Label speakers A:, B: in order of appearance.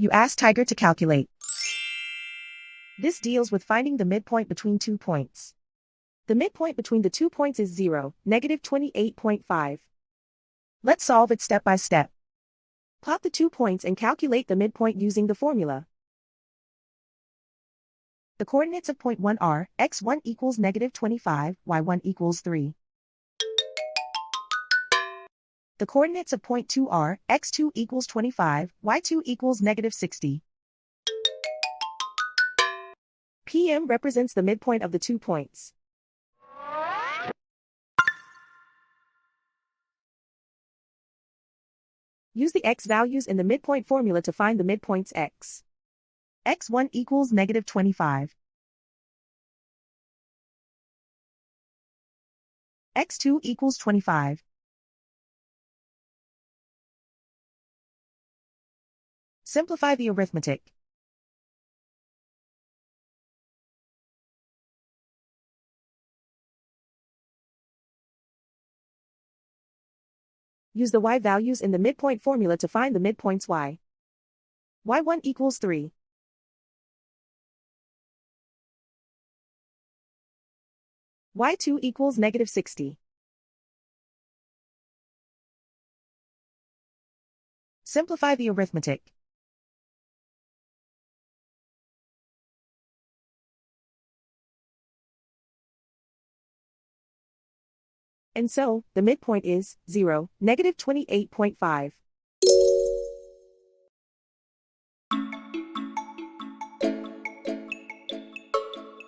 A: You ask Tiger to calculate. This deals with finding the midpoint between 2 points. The midpoint between the 2 points is 0, -28.5. Let's solve it step by step. Plot the 2 points and calculate the midpoint using the formula. The coordinates of point 1 are, x1 equals -25, y1 equals 3. The coordinates of point 2 are, x2 equals 25, y2 equals -60. PM represents the midpoint of the 2 points. Use the x values in the midpoint formula to find the midpoints x. x1 equals -25. x2 equals 25. Simplify the arithmetic. Use the y values in the midpoint formula to find the midpoints y. y1 equals 3. y2 equals -60. Simplify the arithmetic. And so, the midpoint is 0, -28.5.